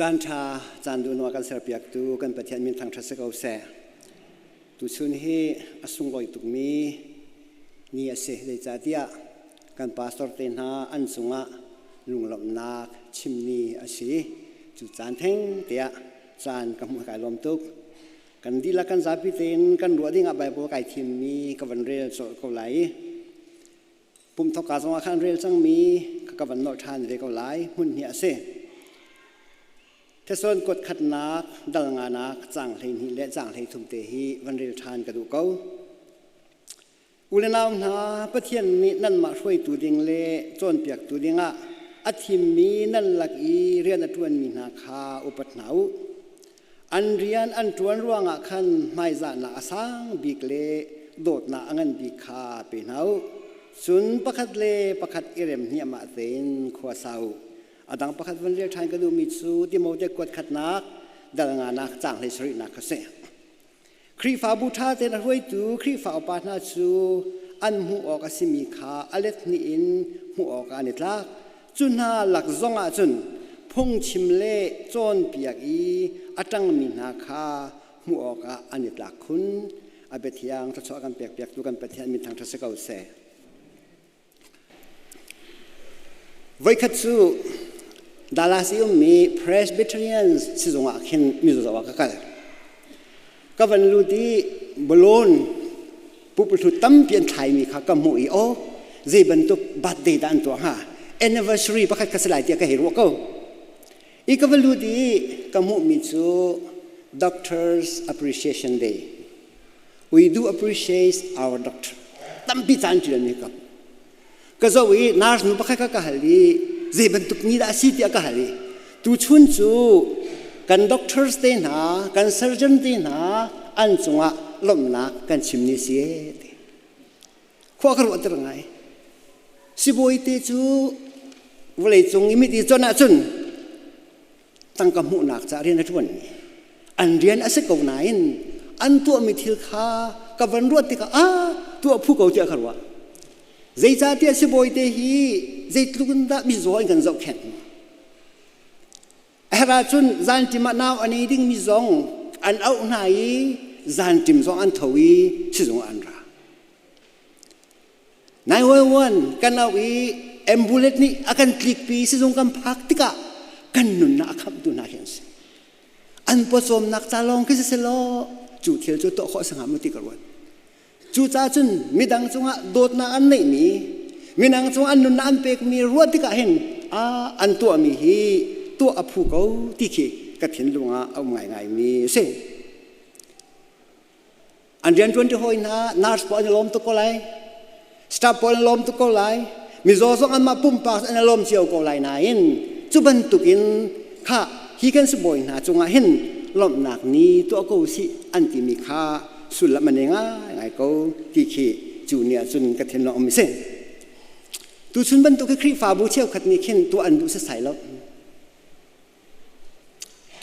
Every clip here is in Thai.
จานชาจานดูนัวกันเสียเปียกตูกันประเทศมินทางทัศกเอาเสตุชุนฮีอสุงลอยตุกมีนี่เสเลยจ่าเดียกันปาสตอร์เตนหาอันสุงะลุงหลบนักชิมนีอาศีจุจานเทงเตียจานกำมือไก่ลมตุกกันดีละกันจับพิเศษกันรัวดิ้งอบายบัวไก่ทิมมีกับวันเรียลโซกไหลปุ่มทอกาสงขันเรียลจังมีกับวันโนทานเรียกไหลหุ่นเหี้ยเสเทศนกดขัดนักดัลงานักจางเลยนี่และจางเลยทุ่มเตหีวันเรียลทานกระดูกเก้าอุลนาวนาประเทศนี้นั่นมาช่วยตัวดิ่งเล่จนเปียกตัวดิ่งอ่ะอาทิมมีนั่นหลักอีเรียนตวนมีนาคาอุปถัมภ์อันเรียนอันตวนร่วงอ่ะขันไม่จะนาสังบิกเล่โดดนาอันบิกขาเป็นเอาสุนประคัดเล่ประคัดเอเรมเนียมาเซนขวาเสาอดังประคัดวันเรียนทานกระดูมิสูที่โมเดกดขัดนักดัลงานักจางเลยสรินักเสครีฟ้าบูชาเตนรวยตูครีฟ้าอปานาจูอันหูออกสิมีขาอเล็ดนี่อินหูออกอันนิดลักจุนหาหลักซงอาจุนพงชิมเล่จนเปียกอีอัตังมีนาคาหูออกอันนิดลักคุณอาเบทียงทศกันเปียกเปียกดูกันเปียกมีทางทศกัยเสไว้ขัดสู้ดาราซิอุมมีเพรสบิทเรียนสิจงอาขินมิจุจาวากันก็วันรู้ที่บอลลูนผู้ประทุตั้มเปลี่ยนไทยมีข้ากำมือโอเจ็บตุกบัดเดดันตัวฮะ anniversary ประคัดกษลายเดียก็เห็นว่าก็อีกก็วันรู้ที่กำมือมีจู Doctors Appreciation Day we do appreciate our doctor ตั้มพิจารณ์จุดนี้ครับก็จะวินาร์สนุประคัดก็ฮัลลีเจ็บตุกนี้ได้สิที่ก็ฮัลลีตูชุนจูกันด็อกเตอร์สเตนหากันเซอร์เจนเตนหาอันจงะลมนักกันชิมนิเสียข้อขรุตรงไงสิบวิธีจูเวลาจงอิมิติจนะจุนตั้งกำมุนักจะเรียนทุนอันเรียนอาศัยกวนายอันตัวมิทิลขากับวันรวดติกาตัวผู้เก่าเจ้าขรุใจจ่าเดียสิบวิธีฮีใจลุกันได้มิจอยกันเจ้าแข็งเฮราจุนจันทิมานาวอันนี้ดิ้งมิซองอันเอาไหนจันทิมซองอันทวีชิซองอันระนายวันกันเอาอีเอ็มบูเลตนี่อาการคลิกปีชิซองกันพักติกะกันนุนนักขับดูนักเห็นสิอันผสมนักตาลองคิดเสลอจู่เที่ยวจู่โตข้อสังหารมุติกรวนจู่จ้าจุนมีดังจงอ่ะโดดนักอันไหนมีดังจงอันนุนนักอันเป็กมีรัวติกะเห็นอันตัวมีฮีตัวอภูเขาที่ขี้กระถิ่นลุงเอาไงมีเส้นอันเรียนจนที่หอยนาร์สปอนลมตุกไลสตาร์ปอนลมตุกไลมีโซ่ส่งอันมาปุ่มปากอันลมเชียวกไลนายนจุบันตุกินข้าฮีกันสบอยนาจงเห็นลมหนักนี้ตัวกูสิอันที่มีข้าสุดละมันเองไงกูที่ขี้จูเนียจุนกระถิ่นลมมีเส้นตัวชุนบันตุกครีฟ้าบูเชียวขัดนี้ขึ้นตัวอันดูเสียแล้ว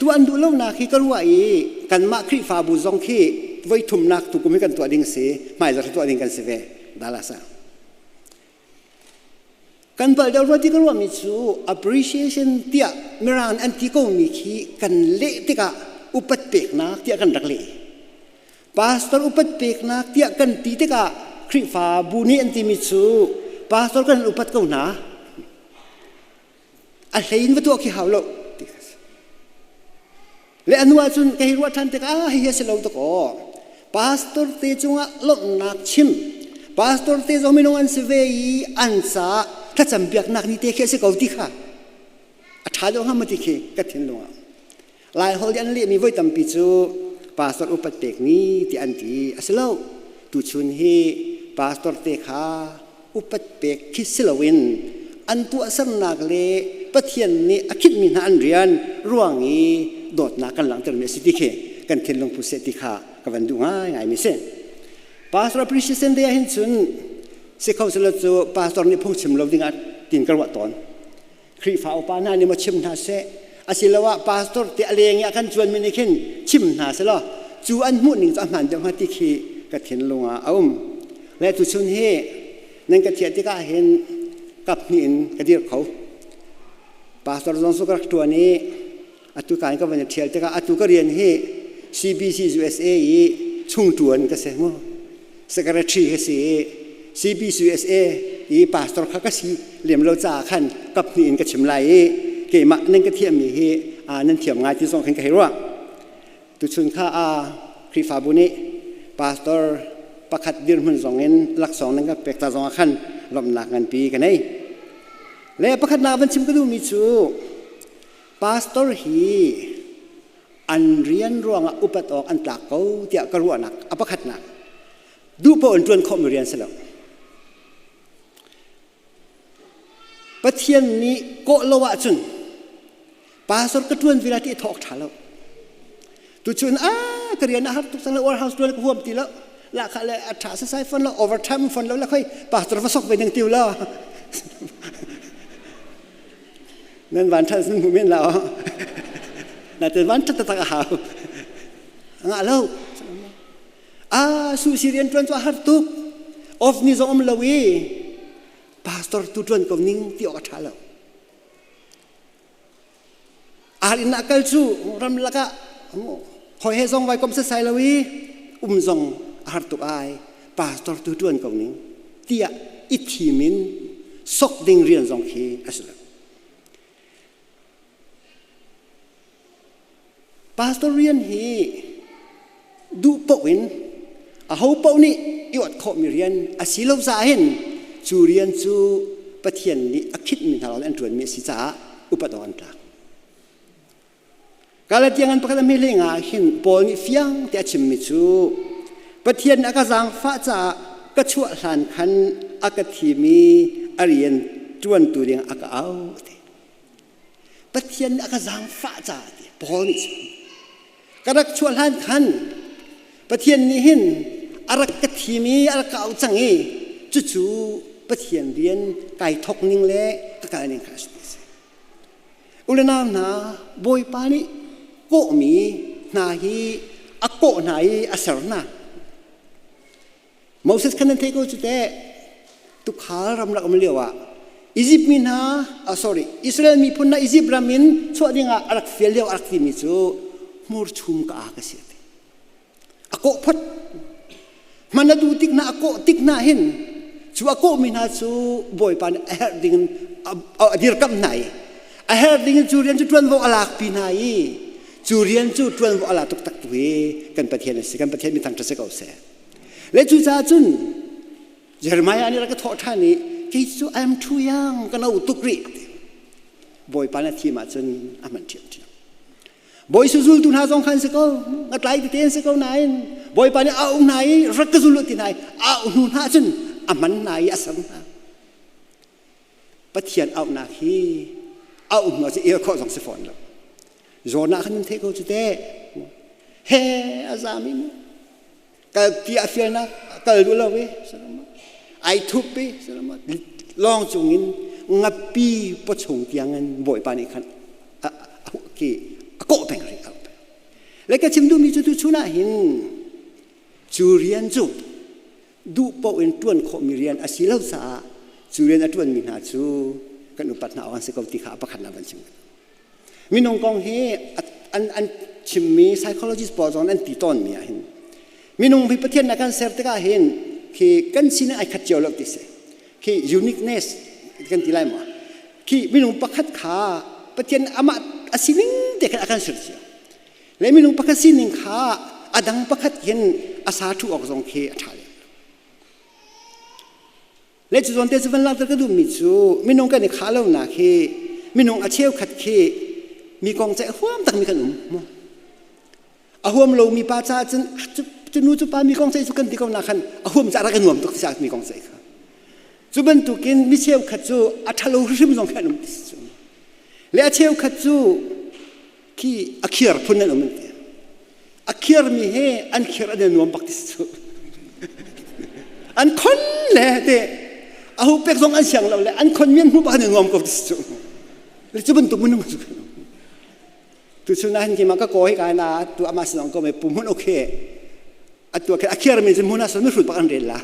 ตัวอันดูเล่านาคีก็รู้ว่าอีกันมาครีฟ้าบุซองคีไว้ทุ่มนักถูกกุมให้กันตัวดิ่งเสียไม่จะตัวดิ่งกันเสียดาลาซากันเปิดเดี๋ยวรู้ที่ก็รู้ว่ามีชู appreciation เตี้ยมิรานอันที่ก็มีคีกันเละที่กะอุปเปกนักเตี้ยกันรักเละพาสตอร์อุปเปกนักเตี้ยกันตีที่กะครีฟ้าบุนี่อันที่มีชูพาสตอร์กันอุปเก้าหนาอะไรอินวัตถุขี้หาวโลและอนุวัจุนแกฮิรัวทันเตกเฮียเสลาวตะโกพาสตอร์เตจงะลบนักชิมพาสตอร์เตจงมินงอันเสเวยีอันซาถ้าจำเบียกนักนี่เตะแค่เสกเอาติค่ะอัฐาดงห้ามติเคกัดทิ้งลงลายฮอลยันเลี้ยมีไว้ตำปิจูพาสตอร์อุปเตกนี้ที่อันที่เสลาวตุชุนฮีพาสตอร์เตค่ะอุปเตกคิดเสลวินอันตัวสันนักเล่ปะเทียนนี้อคิดมินอันเรียนร่วงอีโดดนักกันหลังจากนี้สิที่เคกันเขียนลงผู้เสติขากับวันดูง่ายไม่เส้นพาสตอร์พรีเซนเดียเห็นจุนเสกเขาจะเล่าจูพาสตอร์นี่พุ่งชิมเราดิ้งอัดตินกระวัตตอนครีฟ้าอุปานานี่มาชิมนาเสอาศิลวะพาสตอร์ที่อะไรอย่างเงี้ยกันชวนมินิขินชิมนาเสละจูอันมุ่งหนึ่งจะหันเดี๋ยวหัดที่เคกับเขียนลงเอาและตุชุนเฮนั่นกระเทียที่ก็เห็นกับนี่กระเดียเขาพาสตอร์จงสุกรักตัวนี้ ตุการก็วันเที่ยวแต่ก็ตุก็เรียนให้ CBCUSA ชุ่งจวนก็เสียมั้ง Secretary ก็เสีย CBCUSA ปาสตอร์เขาก็สีเหลี่ยมเราจ่าขันกับนี่อินก็ชิมไหลเกี่ยมนั่นก็เทียมมีให้นั่นเทียมงานที่ส่งขันก็เห็นว่าตุชุนข้าคริฟาบุนีปาสตอร์ประคัดเดือนมัน2 เงินหลัก2นั่นก็เป็กตา2 ขันลำหนักงานปีกันไงและประคัดนาบันชิมก็ดูมีชูปาสตอร์ฮีอันเรียนร่วงอุปตอกอันตากเขาเตี่ยกระรัวหนักอประคัดหนักดูปนจวนข้อมือเรียนเสร็จแล้วประเทศนี้ก็ละวะจุนปาสตอร์ก็จวนเวลาที่ทอกถ่าแล้วตุจุนกเรียนนะครับทุกสังเลวอร์เฮาส์จวนก็ห่วงตีแล้วละค่ะเลยอัฐาสายฟันแล้วโอเวอร์ไทม์ฟันแล้วค่อยปาสตอร์ฟักไปหนึ่งติวแล้วนั่นวันท่านซึ่งผมเห็นแล้วน่าจะวันท่านตะตะหาวงาแล้วสุสิเรียนจวนตัวฮัตตุกออฟนิซอมลาวีปาสตอร์ตุจวนกับนิ่งที่ออกท่าแล้วอินนักเกลจูรำลักะหอยเฮซองไว้กบเสไซลาวีซองฮัตตุกปาสตอร์ตุจวนกับนิ่งที่อิทธิมินสกดิ่งเรียนซองคีอัสลปาสตอร์เรียนฮีดูปวินเขาปนี่ยอดข้อมีเรียนสิลซาเห็นจูเรียนจูปะเทียนนี้คิดมีทางเราอันตรวจมีสิจ้าอุปตอนตากาลที่งานประกันไม่เลี้ยงเห็นปนี่เฟียงแต่ชิมมิจูปะเทียนอากาศฟ้าจ้ากระชวดหันขันอากาศที่มีเรียนจวนตัวเรียงอากาศเอาปะเทียนอากาศฟ้าจ้าปนี่กระชวดหันขันปะเทียนนี้เห็นอารักกทีมีอารักเอาจังเอจู่ๆปะเทียนเรียนไก่ทกนิ่งเล่ก็การนิ่งขาดอุลนามนาบอยปานิโกมีนาฮีอโกนายอาศัรนามอสเสขันเทโกจุดเตตุขารำลักอมเลียวะอียิปต์มินาsorry อิสราเอลมีพุนนาอียิปต์รามินส่วนนี้งาอารักเฟียเลียวอารักทีมิจูมูร์ชุมกะอากาเสียอโกพัดมันดูติกนาอโกติกนาเห็นชัวโกมินาชูบอยปานเฮร์ดิงดีร์กับไหนเฮร์ดิงจูเรียนจุดวันวอลากปีไหนจูเรียนจุดวันวอลาตุกตักตุยกันประเทศนี้กันประเทศมีทางจะเสกเอาเสียและจุจ้าจุนเยอรมันอันนี้เราก็ทอดท่านี้คิดจูแอมทูยังกันเอาตุกรีบอยปานที่มาจุนอามันเทียนบอยสุลตุนหาจงขันเสกเอางัดไหลติเตียนเสกเอาไหนบอยปานเอาไหนรักสุลติไหนเอาหนุนหาจุนอามันไหนอาสังนะปะเทียนเอาหนักฮีเอาหนักจะเออข้อ2 สิฟอนแล้วโจนักขันเทก็จะเตะเฮอาซามิมกัลที่อาเฟียนะกัลดูแล้วเว้สลามไอทุบไปสลามลองจงอินงับปีปะชงเตียงเงินบอยปานิขันโอเคก็เป็นอะไรเอาแล้วก็ชิมดูมีจุดชุนะหินจูเรียนจูดูปะเวนตวนขมิเรียนอาศิลสาจูเรียนตวนมินาจูกันอุปัตนาอันเสกติขาประคันนาบันชิมมินงกองเฮอันชิมมี psychologist ปอจอนอันติตอนมีหินมินงพิประเทศนักการเสพติดเห็นคือกันสินะไอขัดเจียวลักติเสคือ uniqueness กันที่ไรมั้งคือมินงประคัดขาประเทศอามาอาศิลิงเด็กอาการเสียและมินงประคัดสินิงขาอดังประคัดเห็นอาสาทุออกจงเคอัฐาและจุดนั้นเทศวันลังตะกดูมิจูมินงกันในขาเราหนาเคมินงอาเชียวขัดเคมีกองใจห่วมตักมีขนมห่วมเรามีปาจาจะนู้จุปามีกองใจสุกันที่กองนาคันห่วมจะรักกันหน่วมตุกจากมีกองใจค่ะจุบันตุกินมิเชียวขัดจูอัฐาเราริมจงขนมติสและอาเชียวขัดจูที่อักขีร์พุ่นนั่นมันอักขีร์มีเฮอันขีร์อันหน่วมปักติสอันคนแหละเดอาหูเป็กซองอันเสียงเราเลยอันคนเมียนหูปานงอมกับติสแล้วจุบันตุมันมันตุสุนันที่มันก็โกยกันนะตัวอามาสนองก็ไม่ปุ่มมันโอเคตัวแค่อักขีร์มีจมูกน่าสนุกสุดปานเรลล่ะ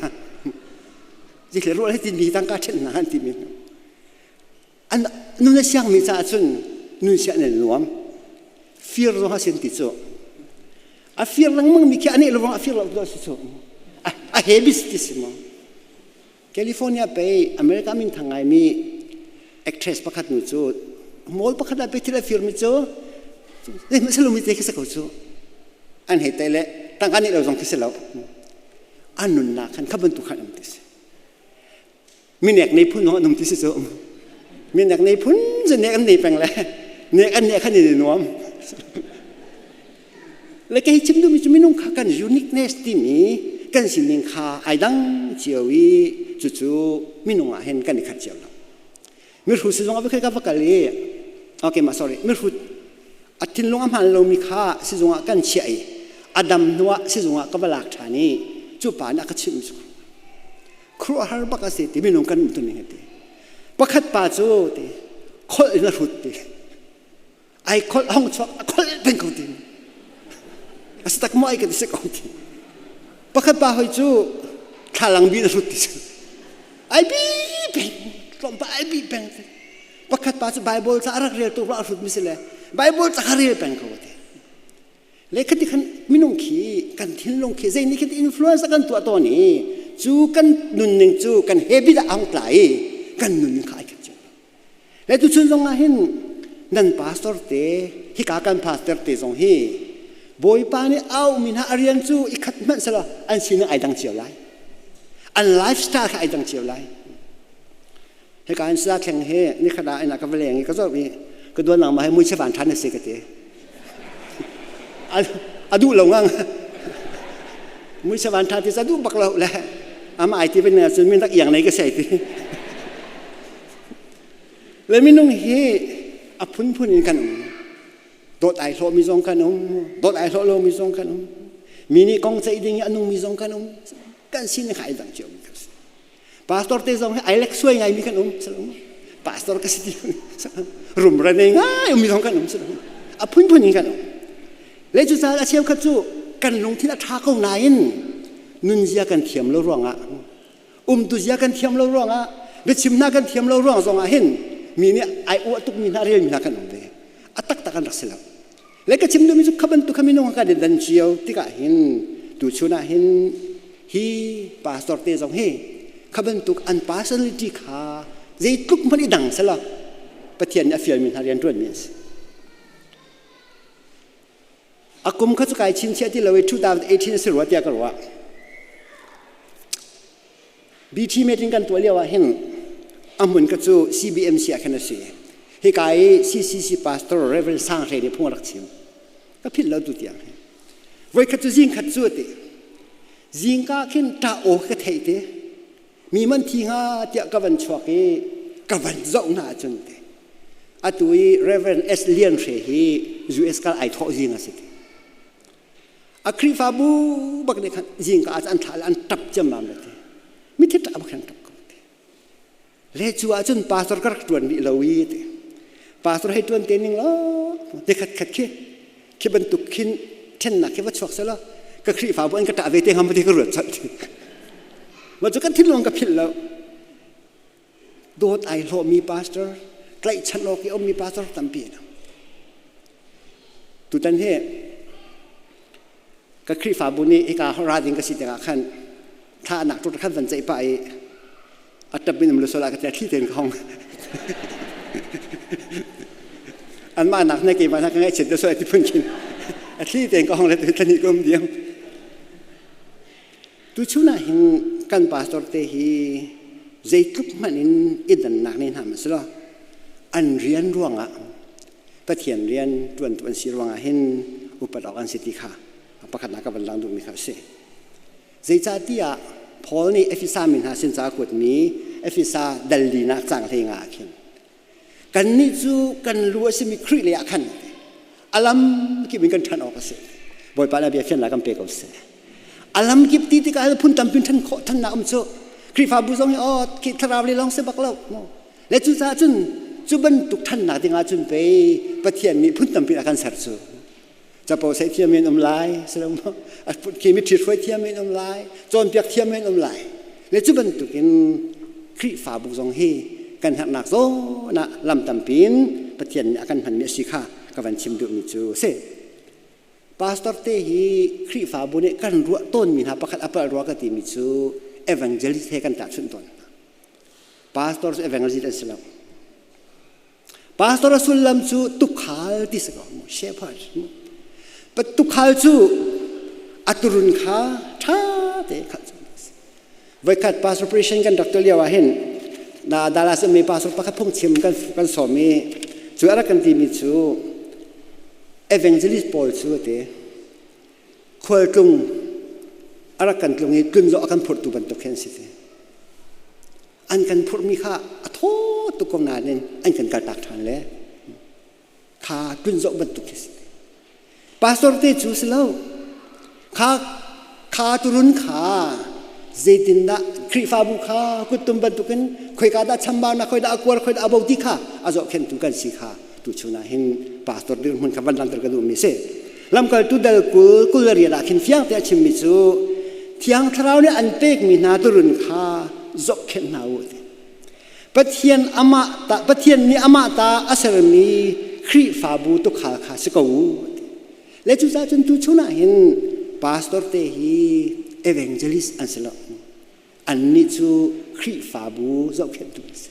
จิเลรู้อะไรที่ดีตั้งการเช่นนั้นที่มีอันนู้นเสียงมีจ่าจุนนู้นเสียงเนี่ยหลวม fear zo ha sen ti zo a fear lang mang mi ki ani lo a fear lo do si zo a habis ti simo California pe America min thangai mi actress pakhat nu chu mol pakhat a pe thila fear mi chu ei ma selo mi te kisa ko chu an he tele tangani lo jong kisa lo anun na khan khaban tu khan am ti se minek nei phun no num ti se chu minek nei phun je nek an nei peng le nek an nek khan ni nuam le ke chim du mi chu minung kha kan uniqueness ti mi kan sin ning kha ai dang chiawi chu chu minung a hen kan ni khat chiaw mir hu se jong a be ka vakali okay ma sorry mir hu atin long am han lo mi kha se jong a kan chiai adam nuwa se jong a ka balak thani chu pa na ka chim chuครัวฮาร์บักสิที่มีน้องกันตัวนี้ที่ปักขัดป่าจูที่คนน่ารุดที่ไอ้คนห้องชอบคนเป็นคนที่สตักไม่กันที่สักคนที่ปักขัดป่าหอยจูข้าหลังบีน่ารุดที่ไอ้บีเป็นตรงไปไอ้บีเป็นปักขัดป่าจูไบเบิลจะอะไรเรียนตัวเรารุดมิสเลยไบเบิลจะอะไรเรียนเป็นคนที่เลยคันที่ขันมีน้องขี้กันทิ้งลงขี้ใจนี่คันที่อินฟลูเอนซ์กันตัวนี้จูกันนุนหนึ่งจูกันเฮบิดอ่างไหลกันนุนขายกันจูแล้วทุกคนจงมาเห็นนั่นพาสตอร์เตฮิกากันพาสตอร์เตจงฮีบอยปานี่เอามินาอารียนจูอีกขัดมันสละอันสิ่งไอ้ดังเจียวไลอันไลฟ์สไตล์ไอ้ดังเจียวไลเหตุการณ์สร้างแข่งเฮนี่ขณะไอ้นักการเมืองก็จะมีก็โดนหนังมาให้มุ้ยชาวบ้านทันในเสกเตอดูหลงงังมุ้ยชาวบ้านทันที่จะดูบักเราแหละอามาไอที่เป็นเนื้อส่วนมีนักอย่างไหนก็ใส่ที่เลยไม่นุ่งเฮอพุ่นอินกันโดดไอโลมีสองกันโดดไอโลมีสองกันมินิกองใจดิ่งอันนุ่งมีสองกันกันสิ่งขายดังเจียวพาสตอร์เตจงให้ไอเล็กช่วยไงมีกันพาสตอร์ก็สิรุมระเนงมีสองกันอพุ่นอินกันเลยจุดสาระเชี่ยวขัดจูกันลงที่นักท่าเขาไหนนุนเสียกันเทียมเราร่วงตุเสียกันเทียมเราร่วงเวชิมนากันเทียมเราร่วงสองเห็นมีเนี่ยไอโอตุกมีนาเรียนมีนากันองเดตักกันรักษาแล้วก็ชิมดูมีสุขบันตุขมินงกันเดินเชียวที่ก็เห็นตุชุนาเห็นฮีปาสตอร์เตจงเฮขบันตุกอันปาสลิติขาใจตุกมันดังสละปะเทียนอฟิลมินาเรียนรวนมีสอากุมข้าสุกายชินเชียที่เราใน2018สิรวดยากรวะบีทีเมติงกันตัวเรียกว่าเห็นอามุนก็จู CBMC อาคณะเสียให้กาย CCC Pastor Reverend สร้างเรื่องพวกรักชิมก็พิจารณาดูเตียงไว้ขัดจูจิงขัดจูติจิงก็ขึ้นตาโอกระเทยติมีมันทีงาเตียกวันชวกกวันจ้องหน้าจนติอาตุย Reverend Ceu Lian Thang US ก็ไอทอจิงสิอาครีฟาบูบักเด็กจิงก็อาจอันทาอันตับจำนำเลยมิถิตอาบักขันตับก็เลจูอาจนพาสตอร์ก็รักตัวนี้เราวีติพาสตอร์ให้ตัวนี้ล้อเด็กขัดขี้บรรทุกขินเช่นนักขี้วัดชกเสละก็ครีฟาบูอันก็ตะเวทีทำมาที่กระโดดสัตว์มาจุกันทิ้งลงกับพิลแล้วโดดไอโลมีพาสตอร์ใกล้ชั้นโลกีอมีพาสตอร์ตั้มปีนะตุตันเฮก็ครีฟาบุนีเอกาฮาราดิงก็สิเดกันขันถ้าหนักตัวขันสันใจไปอัตบินมุลสลากจะที่เต็นของ อันมาหนักในเกมมาทั้งไงเฉดจะสวยที่พุ่งกินที่เต็นของเลยตัวนี้ก็ไม่เดียวตุชุน่ะเห็นกันปาสตอร์เตฮีใจทุกมันอินดันหนักนี่ทำสิล่ะอันเรียนร่วงปะเทียนเรียนตัวสีร่วงเห็นอุปดอกอันสิทธิค่ะประคันนักบัลลังก์ดูมีเขาเสียใจจ่าที่พอนี่เอฟิซามินหาสินจากุดมีเอฟิซาดัลลีนักจังเทงาเข็นกันนี่จูกันรู้ว่าสิมีครีเลยขันอัลลัมกิบินกันทันออกเสียบ่อยปานอเบียเฟียนนักกัมเปกเอาเสียอัลลัมกิบตีที่การพุ่นตำพินทันโคทันนักอัมโซครีฟาบุซงอ๋อคิดทราบเลยลองเสบักเล่าและจุจ่าจุนจุบันตุกทันนักที่งาจุนไปปะเทียนมีพุ่นตำพินอาการสัตว์ซูจะพอใช้เทียมเมนอมลายแสดงว่าเคมีทรีช่วยเทียมเมนอมลายจนเปียกเทียมเมนอมลายและจุบันตุกินครีฝาบุกซองเฮกันหักหนักโซนะลำตำปีนปะเทียนอาการพันเมียสิค่ะ กับวันชิมดูมิจูเซ่พาสตอร์เตฮีคริฟ้าบุญกันรัวต้นมีนะประคัดอัปรัวกันที่มิจูเอวังเจลิสเฮกันตัดชุนต้นพาสตอร์เอวังเจลิสอัลลัมพาสตอร์สุลลัมจูตุขลที่สกอมเชฟาร์ปตุขลจูอัตุรุนข้าท่าเตะขัดไว้ขัดพาสตอร์เปรชั่นกันดรเลียวเห็นดาราสมีพาสตอร์ประคัดพุ่งชิมกันสอมีจูอะไรกันที่มิจูEvangelist Paul สุดเดียขวดลงอะไรกันลงนี้กลุ่มจะอากันพูดตัวบรรทุกเห็นสิเดอันกันพูดมีค่าโทษตุกงนาเนี่ยอันกันการตักทานเลยค่ากลุ่มจะบรรทุกเห็นสิพาสตอร์เตจูสแล้วค่าตุรุนค่าเจดินดาคริฟาบุค่ากุตุมบรรทุกกันคุยกันได้ชัมบานะคุยได้อากวร์คุยได้อาบดีค่าอาจจะเห็นตุกันสิค่าตุชุนาเห็นพาสตอร์เดินมันขับวันลังตระกูลมิเซ่ลำก็ตุเดลกุลเรียดาขินฟิางแต่ชิมมิจูที่ยังทราวเนี่ยอันเตกมีนาตุรุนข้าจบเข็นนาวดิปะเทียนอามาตาปะเทียนนี่อามาตาอัศรมีคริฟาบูตุขาขาสกาวและจุดจุดตุชุนาเห็นพาสตอร์เตฮีเอเวนเจลิสอันสละอันนี้จูคริฟาบูจบเข็นตุส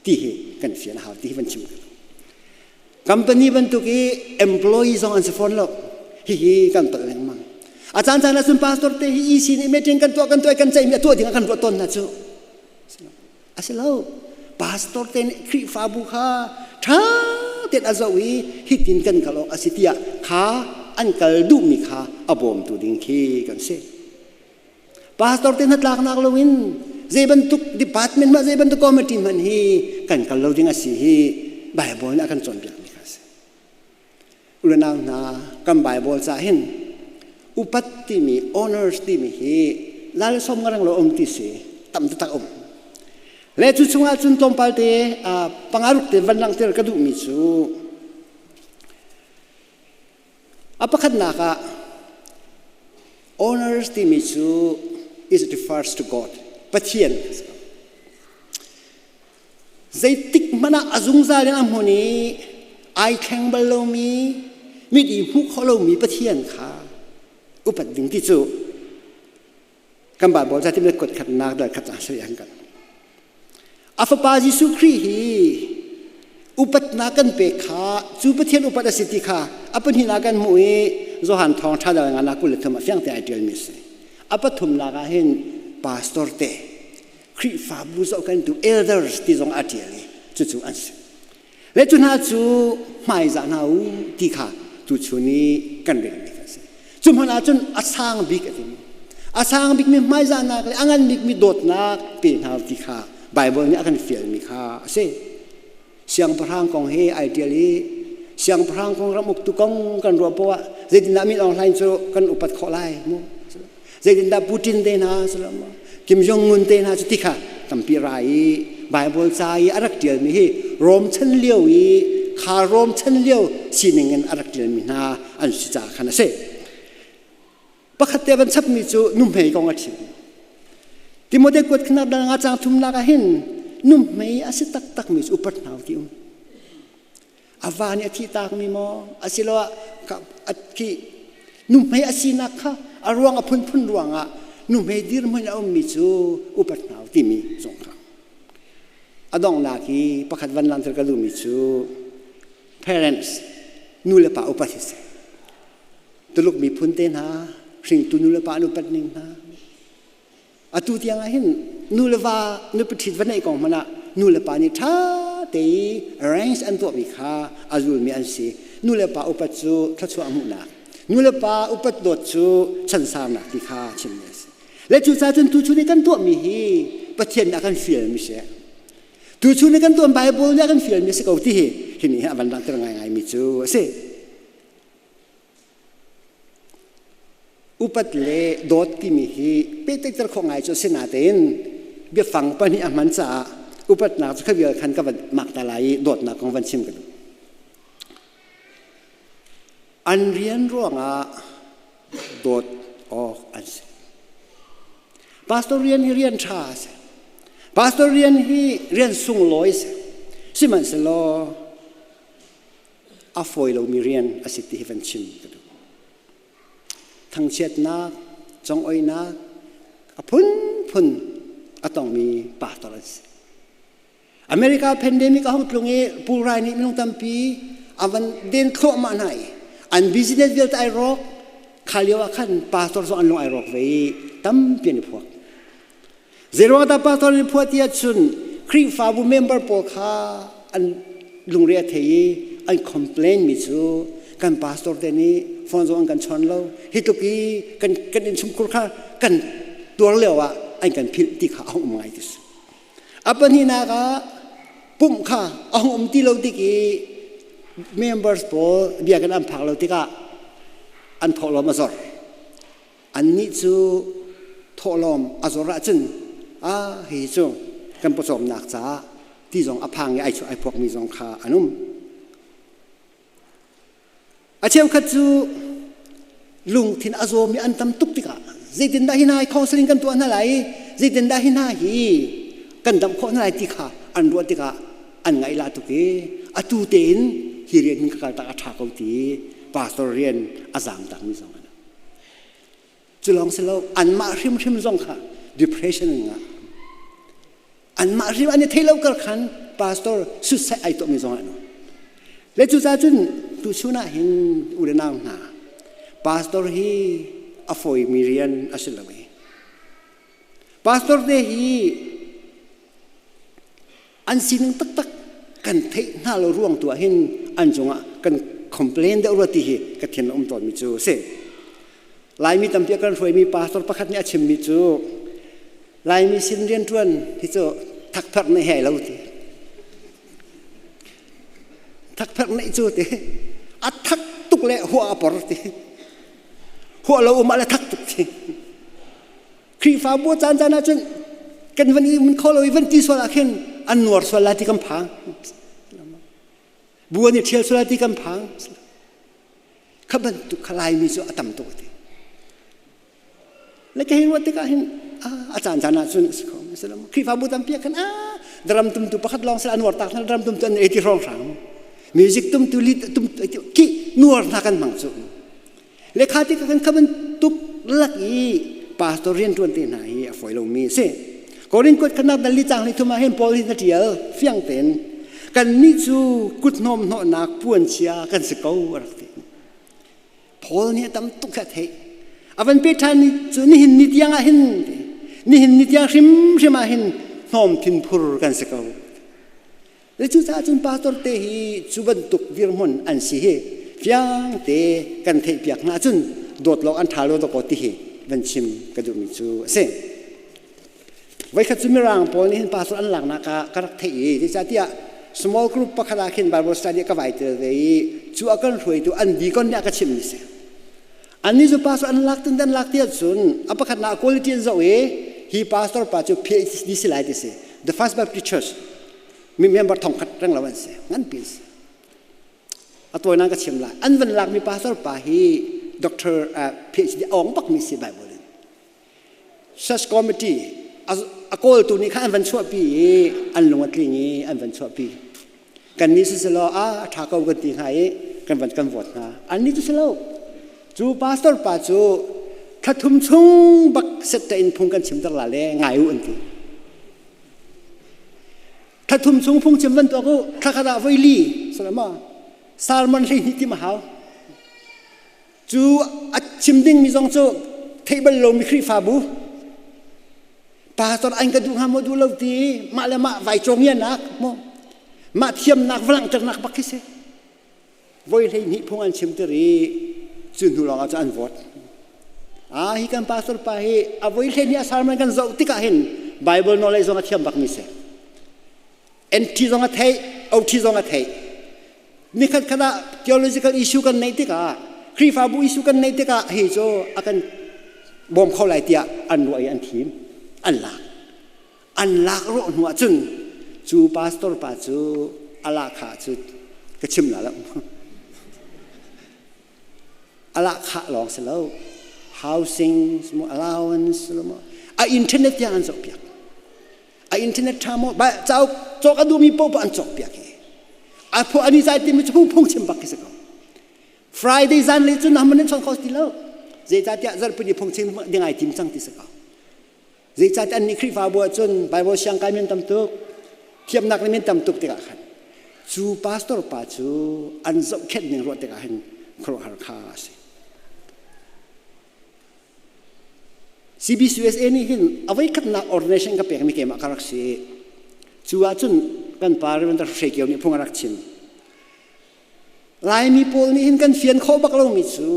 ที่เฮกันเสียนะฮะที่วันชิมcompany บรรทุก employees ของอันสฟอนล์ฮีกันตัวเองมั้งอาจารย์จากนักสุนทรตัวเตะฮีสินี่ไม่ถึงกันตัวกันใจมีตัวถึงกันตัวตนนะจูอาศัยเราพาสตอร์เตนคริฟาบุคาท่าเด็ดอาจวีฮิตินกันกันเราอาศิติยาขาอันกัลดูมีขาอบอมตัวดิ้งคีกันเซ่พาสตอร์เตนหัดลักนักเราวินเจบรรทุก department มาเจบรรทุก committee มันฮีกันกันเราดิ้งอาศิฮีไบเบิลนี่อากันจนเบียอุลนางนากัมไบเบิลจะเห็นอุปัตติมี honors ติมีฮีลาเลสมกันเราติเสตั้มตะอมและจุดช่วงจุดตรงไปเตะปังอารุกเตะวันลังเตะกระดูกมิจูapa kan naka honors ti misu is refers to God pathian zaitik mana azungza len amhoni ai kheng balomi mi di hu kholomi pathian kha upat ding ti chu kan ba bol jati me kot khat nak da khat sa yang kan afa pa jisu khri hi upat na kan pe kha chu pathian upat asiti kha apan hi na kan mui zo han thong tha da nga na kul thama fyang te ideal mi se apa thum na ga hen pastor te khri fa bu zo kan tu elders ti zong atiali chu chu an se le chu na chu mai za na u ti kha tu chu ni kan re ni ka se chu ma na chun asang big atin asang big mi mai za na ka angan big mi dot na pe na ti kha bible ni akan fiel mi kha se siang perang kong he ideally siang perang kong ramuk tukong kan ruapawa jadi nami online so kan upat kholai mo jadi nda Putin de na selama Kim Jong Un de na chutika tampi rai bible sai arak tial mi hi rom chen liu yi kha rom chen liu siningen arak tial mi na an si cha khana se pakhatte ban chap mi chu num hei kong athi timode kot khna da nga chang thum na ka hin num mei asi tak tak mi upat naw ti avani athi tak mi mo asilo ka atki num mei asina kha arwang aphun phun ruanga num mei dir mo na mi chu upat naw ti mi song kha adong na ki pakhat van lan ka lu mi chu parents nu le pa upat his tuluk mi phun te na sing tu nu le pa nu pat ning na atu tiang a hin nu le wa nu pithit van nei kong mana nu le pa ni tha te arrange an to mi kha azul mi an si nu le pa upat chu thachu amu na nu le pa upat dot chu chan sam na ti kha chim ne le chu cha chun tu chu ni kan to mi hi pathian na kan fiel mi se tu chu ni kan to bible na kan fiel mi se ko ti hi hini ha ban dang ter ngai ngai mi chu se upat le dot ki mi hi pe tek ter khong ngai chu sina ten bia fang pa ni aman cha upat na chu khabial khan ka mak ta lai dot na kong van chim ka an rian ronga dot of as pastor rian hi rian tha se pastor rian hi rian sung loi se siman se lo a foi lo mirian a city heaven chim thang chet na chong oi na a phun atong mi pastors America pandemic a hong tlungi purai ni minung tampi avan den kho ma nai an business built I rock khaliwa khan pastor so an long I rock ve tam pian phok zero ta pastor ni phuatia chun kri fa bu member po kha an lungria thei an complain mi chu kan pastor te ni phone zo an kan chon lo hituki kan in chum kur kha kan tur lewa an kan phil ti kha ong mai tis apan hi na ka pum kha ong ti lo ti ki members po bia kan am phak lo ti ka an tholom azor an ni chu tholom azora chen a hi chu kan posom nak cha ti jong aphang ai chu ai phok mi jong kha anum a cheu khat chu lung thin azo mi an tam tuk tika zaitin da hinai counseling kan tu an lai zaitin da hina hi kan dam kho na lai ti kha an ro tika an ngai la tu ke atu ten hi rian hin ka ta tha ko ti pastor rian azam tak mi jong ana chulong selo an ma hrim jong kha depression nga an ma hrim an thelo kar khan pastor suicide ai to mi jong ana le chu cha chun tu chuna hin urenang na pastor hi afoi mirian asilawe pastor de hi an sin tak kan thei na lo ruang tu hin an jonga kan complain de urati hi ka thian om ton mi chu se lai mi tam pia kan roi mi pastor pakhat ni achim mi chu lai mi sin rian tuan hi chu thak phak nei hai lo ti thak phak nei chu te a thak tuk le hua por ti hua lo ma le thak tuk ti kri fa bo chan chan na chun kan van i mun kholo i van ti so la khen an nuar so la ti kam phang buan ni thial so la ti kam phang khaban tu khalai mi so atam to ti le ka hin wa ti ka hin a chan chan na chun khom salam kri fa bo tam pia kan drum tum tu pakhat long sa anwar tak na drum tum tan eti rong rang music tum tu lit tum ki nuar na kan mang chu le khati ka kan khaban tuk lak i pastorian tuan te nai a foi lo mi se korin kot khana dal li chang ni thuma hen pol hi na tial fiang ten kan ni chu kut nom no nak puan chia kan se ko rak te pol ni tam tuk kha thei avan pe than ni chu ni hin ni tiang a hin ni hin ni tiang hrim a hin nom thin phur kan se ko le chu cha chun pastor te hi chuban tuk virmon an si he fiang te kan thei piak na chun dot lo an thalo to ko ti hi van chim ka du mi chu se vai khat chu mi rang pol ni hin pastor an lak na ka karak thei ti cha tia small group pakhala khin bible study ka vai te dei chu akan roi tu an bi kon ya ka chim ni se an ni chu pastor an lak tin dan lak tia chun apakhat na quality zo e hi pastor pa chu PhD silai ti se the first baptist church mi member thongkhat rang lawan se ngan pis atoi na ka chim la an van lak mi pastor pa hi doctor PhD ong pak mi si bible search committee a call tu ni khan van chua pi an lungat lingi an van chua pi kan ni se lo tha ko kan ti hai kan van kan vot na an ni tu se lo chu pastor pa chu thathum chung bak set ta in phung kan chim dar la le ngai u an ti thathum chung phung chim van to ko thakada voi li salama salman le ni ti ma haw chu a chim ding mi jong chu table lo mi khri fa bu pastor anh ka du ha mo du lo ti ma le ma vai chong ya nak mo ma thiam nak vlang tak nak bakise voi le ni phung an chim te ri chun hu long a chan vot hi kan pastor pa hi a voi le ni a salman kan zo ti ka hen bible knowledge zong a thiam bak mi se en ti zong a thei au ti zong a thei ni khat khana theological issue kan nei ti ka kri fa bu issue kan nei ti ka hi zo akan bom khau lai tia an roi an thim an lak ro nuwa chun chu pastor pa chu ala kha chu ka chim la la ala kha long se lo housing small allowance lo a internet ya an sok pia a internet thamo ba chau chok adu mi po pa an chok pia ke พออันนี้ใจที่มันจะพุ่งพุ่งชิมบักกิสก็ Friday จันเลยจุนทำมันชนเขาติแล้วเจ้าที่จะเป็นพุ่งชิมยังไงทีมจังติสก็เจ้าที่อันนี้คริฟ้าบัวจุนไปบัวช่างการเงินตำตุกเทียมนักเงินตำตุกติกาขันจูพาสตอร์ป้าจูอันจบแค่หนึ่งรถติกาขันครัวหาข้าสิ CBCUSA นี่เห็นเอาไว้ขัดนัก ordination กับเปียกมีเกมอาการรักษีจูอาจุนกันปาร์มันจะเสกเกี่ยวนี่พุ่งรักชิมลายมีโพลนี่เห็นกันเฟียนเขาบักเรามิจู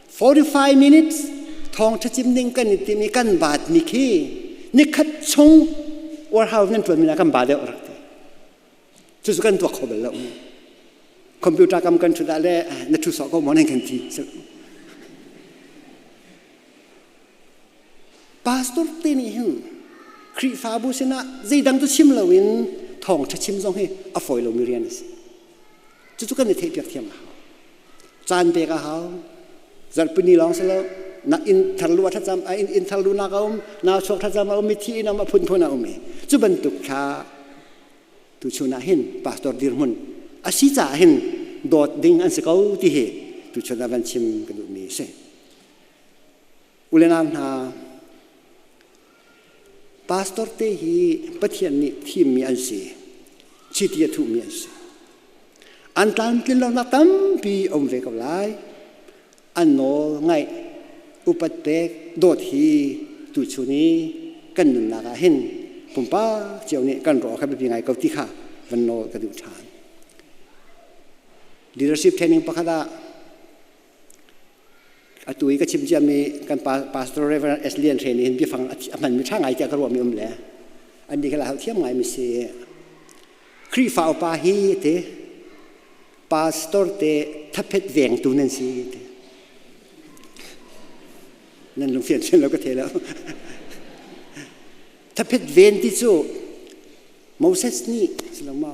45 minutes ทองชัดจิมนิ่งกันนี่มีกันบาดมีขี้นี่ขัดชงว่าเขาเนี่ยตัวมีนักกันบาดเดียวรักจู่ๆกันตัวเขาเป็นแล้วคอมพิวเตอร์กำกันชุดอะไรนักทุสก็มองเห็นกันทีพาสตอร์ที่นี่เห็นคริฟ้าบุษนะใจดังตุชิมละวินทองชัดชิมซองให้อฟอยลมิเรียนสิจู่ๆกันเนี่ยเทียบเทียมเขาจานเปกเขาจัดปีนี้ลองเสร็จแล้วนักอินทร์ลัวทัศน์อินทร์ลูนักเอานาชกทัศน์เอามิทีนามาพุ่นเอาเมจู่บรรทุกขาตุชนาเห็นพาสตอร์ดิร์มุนอาศิจ่าเห็นโดดดิ่งอันสกาวที่เหตุตุชนาวันชิมกันดูมีเสอุเลนามนาพาสตอร์เตหีปะเทียนนี่ทีมมีอันสีชิติยทุมีอันสีอันตันกินเราหน้าตั้มปีอมเวกับไลอันโนไงอุปเตกโดดฮีตุชุนีกันหนุนนาเห็นผมป้าเจ้านี่กันรอครับเป็นยังไงกับที่ข้าวันโนกระดูกฐาน leadership training ปะคะดาตุยก็ชิมจะมีการ pastoral reverend Thessalon training เห็นพี่ฟังมันมีช่างไงจะกระโดดมีอมแหล่อันนี้ก็เราเทียมไงไม่เสียครีฟ้าปาฮีเตpastor เตทับเพชรเวียงตูนั่นสินั่นลงเสียนเช่นเราก็เทแล้วถ้าเพชรเวียนที่จู่โมเสสนี่สลามา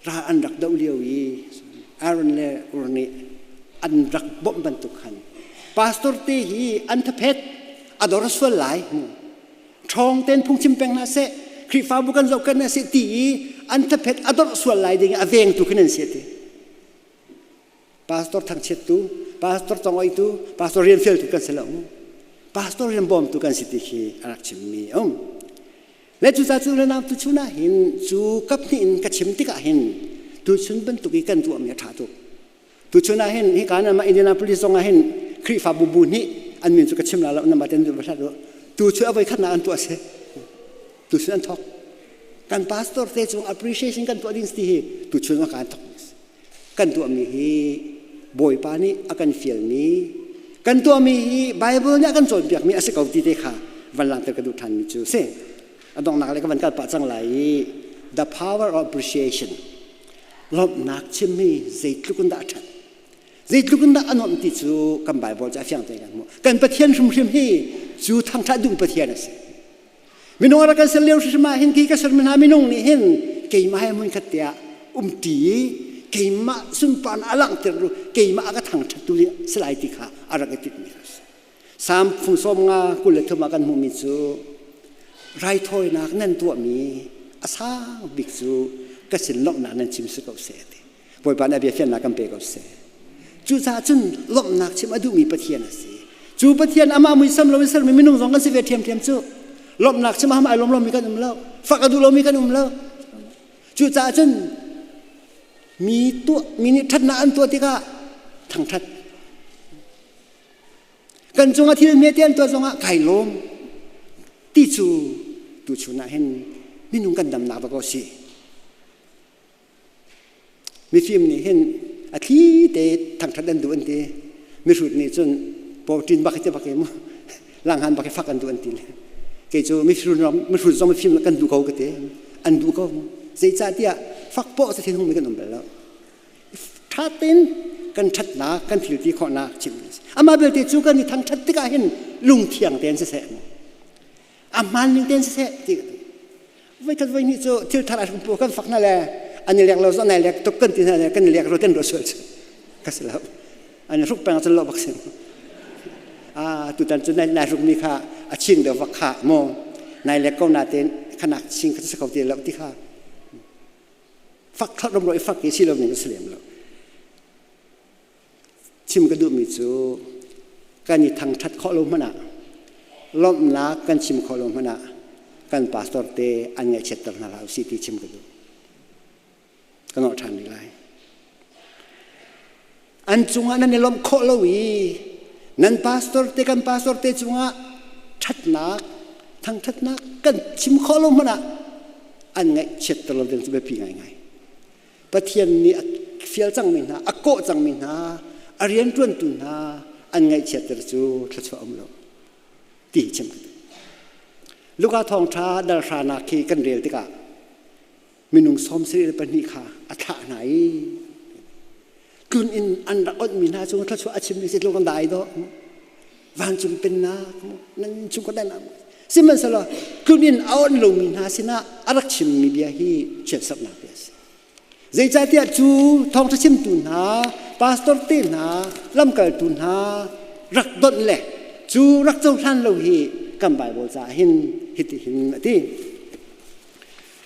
ราอันรักดาวเลียวอีอารันเลอุรนีอันรักบ่มบรรทุกขันพาสตอร์ที่ฮีอันทับเพชรอดอร์สวลไหลทองเต้นพุ่งชิมแปงนาเสครีฟ้าบุกันเจ้ากันนาเสตีอันทับเพชรอดอร์สวลไหลดิ่งอเวงตุกันนั่นเสียทีพาสตอร์ทั้งเช็ดตูพาสตอร์จังไว้ตูพาสตอร์เรียนเฟลตุกันเสร็จแล้วพาสตอร์เรียนบอมตุกันสิติฮีอารักชิมมีและจู่ๆเรานำตุชุน่าเห็นจู่กับนี่กับชิมติกะเห็นตุชุนเป็นตุกิกันตัวมีถาตุตุชุน่าเห็นที่การนั้นมาอินเดียนาโพลิสส่งเห็นคริฟ้าบุนี่อันมีตุกับชิมแล้วนำมาเต็มตัวประชาชนตุชุเอาไว้ขัดนาอันตัวเสตุชุนทอกการพาสตอร์เตจง appreciation กันตัวดิ้งสติฮีตุชุนว่าการทอกกันตัวมีฮีบอยปานี่อาการฟิลมีกันตัวมีฮีไบเบิลเนี่ยกันสอนเปียกมีอาศัยเก่าตีเตค่ะวันหลังแต่กระดูกทันมีจู่เสอันตรงนักเลยก็มันการปะจังไหล the power of appreciation ลบนักชิมมีใจลุกันดาชัดใจลุกันดาอันนั้นที่จู่กันไบเบิลจะเฟียงใจกันมั้งกันประเทศชุมชิมฮีจู่ทางทัดดุประเทศนั่นสิมินงอะไรกันเสียเลี้ยวชิมาเห็นกี่กษัตริย์มันหามินงนี่เห็นเกี่ยมาให้มันขัดเดียตีเกี่ยมาสุนปานอลังเตรุเกี่ยมาก็ทางทัดดุนี่สลายติขาอะไรกันติดมีครับสามฟุ่มซ้อมงากุลเลทมากันมุมิจู่ไรถอยนักนั่นตัวมีอาซาบิกซูก็สินลบนักนั่นชิมสุกเอาเสียทีบอยปานอเบียเฟียนนักกันเปกเอาเสียจู่จ้าจุนลบนักชิมอดูมีปะเทียนนะสิจู่ปะเทียนอามามุยซัมเราไม่ซัมไม่นุ่งสองกันสิเวทียมจู่ลบนักชิมหาไม่ลมมีกันอุ้มเล่าฝักอดูเรามีกันอุ้มเล่าจู่จ้าจุนมีตัวมีนิทัศน์อันตัวที่ก็ทั้งทัศน์กันจงอาทิตย์เมียเตียนตัวจงอาไก่ลมที่จู่ตุชุน่าเห็นมินุ่งกันดำนาบก็สิมีฟิล์มนี่เห็นอาทิตย์เตะทางทัดดันดูอันเตะมีสุดนี่จนพอจินบักเตะบักเอ็มหลังหันบักฟักกันดูอันตีเลยเกี่ยวมีสุดเรามีสุดจงมีฟิล์มกันดูเขาก็เตะอันดูเขาใจจ่าเดียฟักโป๊ะจะทิ้งห้องมีกันนุ่มไปแล้วทัดเต้นกันชัดหนากันผิวที่ข้อหน้าชิมอามาเบลเตจูกันนี่ทางชัดที่ก็เห็นลุงเทียงเต้นเสะอามันนึงเต้นเสะที่ไว้กันไว้นี่โจที่ทาราคุณปู่กันฝักนั่นแหละอันนี้เรียกเราสอนไหนเรียกตกกันที่นั่นกันเรียกเราเต้นรถสวนก็สลับอันนี้รุกแปลงจนเราบักเสียงตุตันจนนายรุกมีค่าชิงเดือดวักขาโมนายเรียกก็นาเต้นขนาดชิงเขาจะเขาเต้นแล้วที่ข้า ฟักทอดรำรอยฟักกี่ชิลนี่ก็เสียมแล้วชิมกระดูมิจูกันนี่ทางทัดข้อลมมันอะล้อมนักกันชิมข้อลมมันอะกันพาสตอร์เตอันเงี้ยเช็ดตัวนาราสิที่ชิมกระดูกันเอาทานนี่ไรอันจุงอันนั้นล้อมข้อลวีนั่นพาสตอร์เตกันพาสตอร์เตจุงอ่ะทัดนักทางทัดนักกันชิมข้อลมมันอะอันเงี้ยเช็ดตัวเราเดินจะไปปีไงปะเทียนนี่เฟียลจังมินฮะอโกจังมินฮะอาเรียนจวนตุนฮะอันไงเช็ดตัวจูทัศวอมโลตีชิมลูกอาทองท้าดารานาคีกันเรียลติกะมินุงสอมสิริปนิค่ะอัฐาไหนกุนอินอันรักอดมินฮะจงทัศวอาชิมนิสิตโลกันได้ดอกวันจุงเป็นนานั่นจุงก็ได้นะสิมันสละกุนอินเอาอันลงมินฮะสินะอารักชิมมีเบียฮีเช็ดสับนาเบียสใจใจที่จูทองทัชิมตุนฮะพาสตอร์ตีนฮะลำเกิดตุนฮะรักดนเล่จูรักเจ้าท่านเราฮีกำใบโบจ่าหินหิตหินที่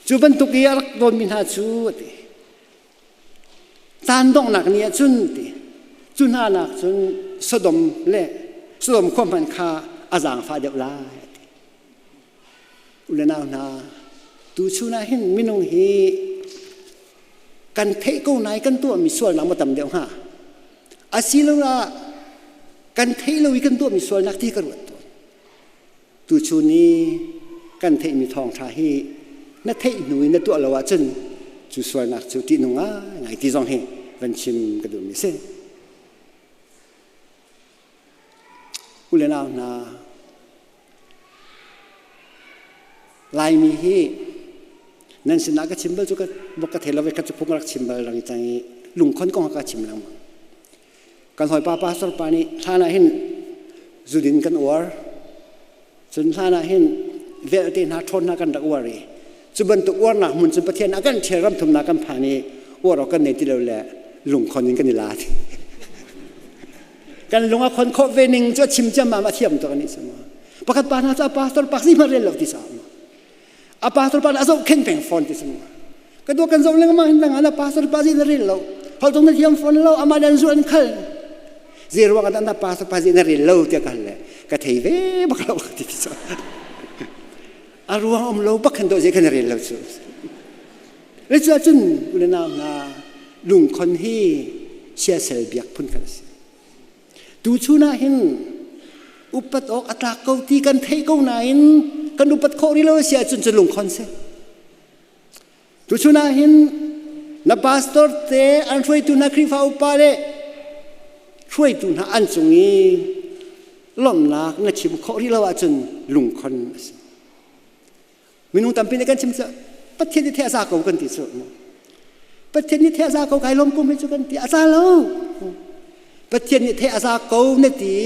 จูบรรทุกยารักดนมินฮะจูที่ตานดงหนักเนี่ยจุนที่จุนหาหนักจุนสะดมเล่สะดมความมันคาอาจารย์ฟ้าเดียวลายอุลนาหนาตูชูนาหินมินงฮีกันเทกูนายกันตัวมีส่วนหลังมาตำเดียวฮะอาศิลละกันเทเราอีกันตัวมีส่วนนักที่กระโดดตัวชูนี้กันเทมีทองทาฮีนักเทหนุ่ยนักตัวเราว่าจนจูส่วนนักจูตีนุ่งอ่ะไงที่จงเฮวันชิมกระดูกมีเส้นอุเลนานาลายมีฮีนั่นสินักชิมเบลจุกบกเทลเวกัจจุพงรักชิมเบลลังจังลุงคนก็หักชิมลังกันหอยป้าสรปานีท่านาเห็นจุดินกันอวร์จนท่านาเห็นเวลตินาทนนักกันดักอวรีจุบันตัวอวร์นักมุนจุประเทศนักกันเชื่อรำทุมนักกันผานีอวร์เรากันในที่เราแหละลุงคนนี้กันนิลาดกันลุงคนโคเวนิงจะชิมจะมาเทียมตัวนี้สมอประกาศปานาจะป้าสรปักซี่มาเรียนเราที่สามอาปาสรปาอาศัยเข่งเป็นฟอนที่สมก็ตัวกันจงเลี้ยงมาเห็นต่างอาปาสรปาสินริลเราพอตรงนั้นเทียมฟอนเราอามาดันส่วนขัลเสียว่ากันอาปาสรปาสินริลเราเท่ากันเลยก็เทวบักเราที่สมอารวงเราบักขันโดเจกันริลเราสุดแล้วจะจุนอุลนาหนาลุงคนที่เชื่อเสลเบียกพุ่นกันดูชูน่าเห็นอุปตอกอัตราเกาตีกันเทเกาไหนกันอุปตโคริโลเสียจนจะลุงคนเสียดูชูน่าเห็นนับพาสตอร์เตอันช่วยตุนักคริฟ้าอุปาเลช่วยตุนอันจงนี้ล้อมนักนักชิมโคริโลจนลุงคนมินุตัมปีในการชิมจะประเทศที่เทศาเขากันที่สุดประเทศนี้เทศาเขาใครล้มกุมให้จุกันที่อาซาโลประเทศนี้เทศาเขาเนี่ยที่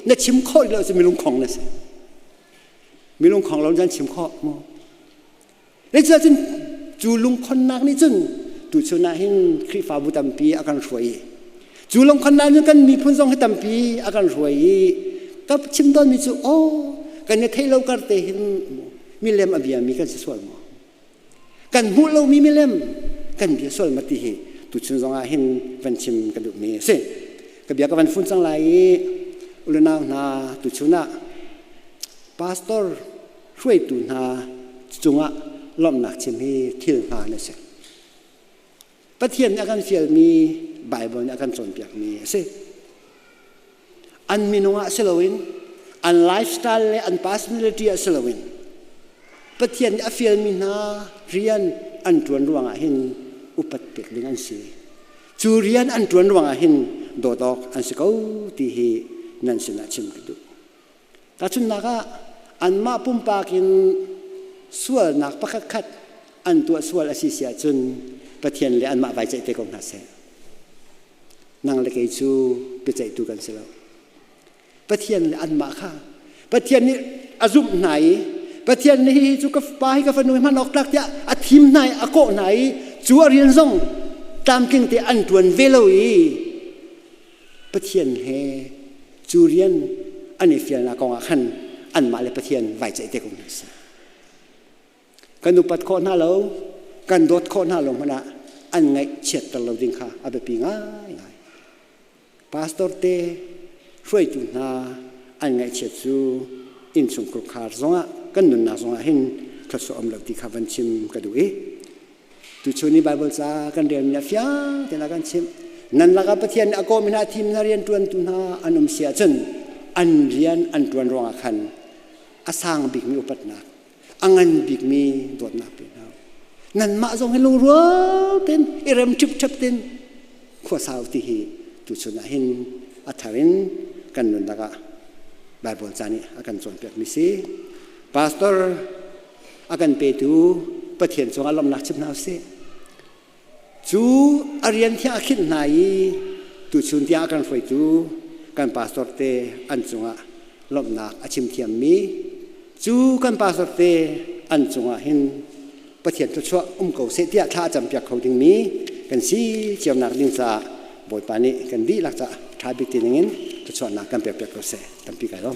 เนี่ยชิมโคริโลจะมีลุงของนะสิมีลุงของเราจะชิมข้อมอแล้วจะจนจูลุงคนนักนี่จนตูชนะหินคริฟ้าบุตัมปีอาการรวยจูลุงคนนักนี่กันมีพุ่นทรงให้ตัมปีอาการรวยกับชิมตอนมีจูโอ้กันเนี่ยเทเรากันเตหินมีเล่มอเบียมีกันส่วนมอกันหูเรามีเล่มกันเบียส่วนมาตีตูชนทรงหินวันชิมกันดูมีเสกับเบียกับวันฟุ้นจังไรอุลนาหนาตูชนะพาสตอร์ช่วยตุนหาจุงะล้อมหนักชิมให้ที่หาเนี่ยเสประเทศอาการเฟียลมีไบเบิลอาการสอนเปียกมีเสอันมีนงะเซลวินอันไลฟ์สไตล์และอันพาสมิลิตี้เซลวินประเทศอาเฟียลมีนาเรียนอันตวนรวงหินอุปติกลิงันสีจูเรียนอันตวนรวงหินโดดอกอันสกูที่ให้นันสินาชิมกันดูแต่ชุนนักอันมาปุ่มปากินส่วนนักประคัดอันตัวส่วนอาศิเสียจนประเทศเลยอันมาไว้ใจเตกองนักเสียนางเล็กจูไปใจตัวกันเสียแล้วประเทศเลยอันมาค่ะประเทศนี้อาจุมไหนประเทศนี้จูกับปาให้กับฝนุ่ยมันออกลักเดียอาทิมไหนอาโกไหนจูเรียนส่งตามกินแต่อันตวนเวลอีประเทศเฮจูเรียนอันนี้เฟียนากองอาคันอันมาเลยประเทศไว้ใจเด็กคนนี้กันดูปัดโคหน้าเรากันโดดโคหน้าลงมาละ อันไงเช็ดตลอดดิ้งค่ะอาเบปีง่ายพาสตอร์เต้ช่วยตุนนาอันไงเช็ดซูอินสุงกรุกขาร์ซงะกันนุนนาซงะเห็นทศอมลักที่ข้าวันชิมกระดูเอตุชนีไบเบิลซากันเรียนเนี่ยฟิางเทนักันชิมนั่นละกับปะเทียนอากอมินาทีมนาเรียนตุนตุนนาอันมเสียจนอันเรียนอันตุนรองขันอาสางบิกมีอุปัตนาอังันบิกมีโดดนับเป็นเอานั่นมาส่งให้ลุงรัวเต็นอิเรมชุบชับเต็นขวาสาวที่ฮีตุชนาหินอัฐวินกันนุนตะกะไบเบิลจานี่อากันส่วนเปียกมิซีพาสตอร์อากันเปตูปะเทียนส่งอารมณ์นักชิบนาเสจูอาเรียนที่อาคิดไหนตุชุนที่อากันไฟตูกันพาสตอร์เตอันส่งอาลมนักอาชิมเทียมมีจูกันพาสตอร์เตอันส่งอาหินปะเทียนตัวชั่วเก่าเสียที่ท่าจำเปียกเขาดึงมีกันซีเจียวนักลิงซาบอยปานีกันดีหลักจะทายบิติงเงินตัวชั่วนักกันเปียกเขาเสียตั้งปีกันแล้ว